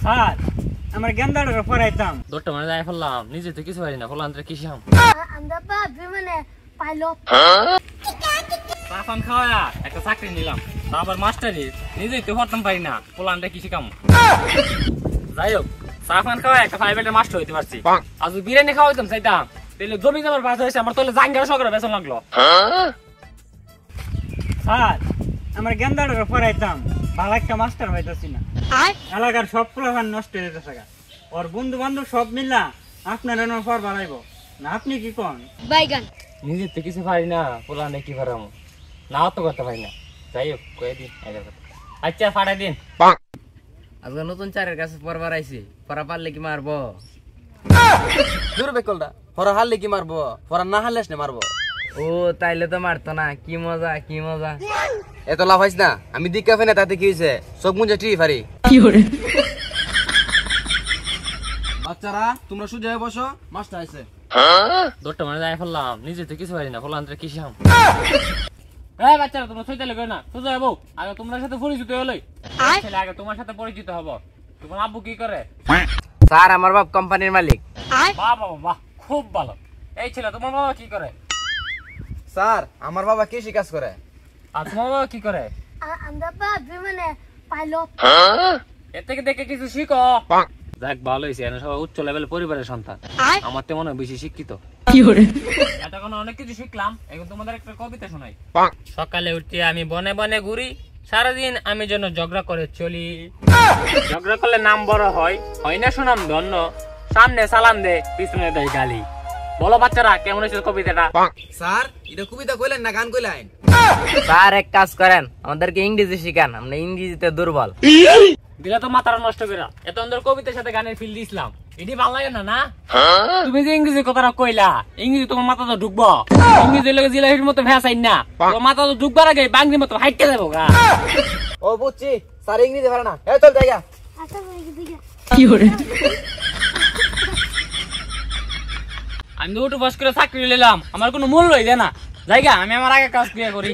Sir আমার গেন্দাটা পড়াইতাম দৌড়টা মানে যাই ফেললাম নিজে তো কিছু পারি না ফলান্তরে কি শাম আমরা বা বিমানে পাইলট সাফান খাওয়া একটা চাকরি নিলাম আবার মাস্টারি নিজেই তো পড়তাম পারি না ফলান্তরে কি শিখাম যাই হোক সাফান খাওয়া একটা প্রাইভেটের মাস্টার হইতে পারছি আজ বিরিয়ানি খাওয়াইতাম চাইতাম তাহলে জমি জমার বাস হয়েছে আমার তাহলে জাঙ্গার সগরে বেতন লাগলো। স্যার আমার গেন্দাটা পড়াইতাম ভালো একটা মাস্টার হইতাছি না এলাকার সব পোলাপান নষ্ট হয়ে যেতেছে ওর বন্ধু বান্ধব সব মিললা আপনার পর বাড়াইবো না আপনি কি কোন বাইগান নিজে তো কিছু পারি না ফলান্তে কি পারাম নাও তো করতে পারি না যাই হোক কয়ে দিন আচ্ছা ফাটাই দিন আজকে নতুন চারের কাছে পড়বার আইছি পড়া পারলে কি মারবো দূর বেকলটা পড়া হারলে কি মারবো পড়া না হারলে না মারবো ও তাইলে তো মারতো না কি মজা কি মজা এত লাভ হইস না আমি দিকা ফেনে তাতে কি হইছে সব মুঞ্জে টি পারি বাচ্চারা তোমরা সুজা হয়ে বসো মাস্টার আইছে দৌড়টা মানে যাই ফেললাম নিজে তো কিছু পারি না ফলান্তরে কি শাম এই বাচ্চারা তোমরা সইতে লাগবে না সোজা হবো আগে তোমার সাথে পরিচিত হলোই ছেলে আগে তোমার সাথে পরিচিত হবো তোমার আব্বু কি করে স্যার আমার বাপ কোম্পানির মালিক বাহ বাহ বাহ খুব ভালো এই ছেলে তোমার বাবা কি করে স্যার আমার বাবা কৃষি কাজ করে আর তোমার বাবা কি করে আমরা বা বিমানে পাইলট এর থেকে দেখে কিছু শিখো যাক ভালো হয়েছে এরা সবাই উচ্চ লেভেলের পরিবারের সন্তান আমার তো মনে হয় বেশি শিক্ষিত এতক্ষণ অনেক কিছু শিখলাম এখন তোমাদের একটা কবিতা শোনাই সকালে উঠে আমি বনে বনে ঘুরি সারাদিন আমি যেন ঝগড়া করে চলি ঝগড়া করলে নাম বড় হয় না সুনাম ধন্য সামনে সালাম দে পিছনে দেয় গালি বলো বাচ্চারা কেমন হয়েছে কবিতাটা স্যার এটা কবিতা কইলেন না গান কইলেন স্যার এক কাজ করেন আমাদেরকে ইংরেজি শিখান আমরা ইংরেজিতে দুর্বল দিলা তো মাথাটা নষ্ট করে এত অন্ধের কবিতার সাথে গানের ফিল দিছিলাম এটি ভালো লাগে না না তুমি যে ইংরেজি কথাটা কইলা ইংরেজি তোমার মাথা তো ঢুকবো ইংরেজি লোক জিলাপির মতো ভেসাই না তোমার মাথা তো ঢুকবার আগে বাংলির মতো হাইটে যাবো গা ও বুঝছি স্যার ইংরেজি পারে না এই চল জায়গা আচ্ছা দিকে আমি তো উঠে বস করে চাকরি নিলাম আমার কোনো মূল্য হইলে না জায়গা আমি আমার আগে কাজ ক্রিয়া করি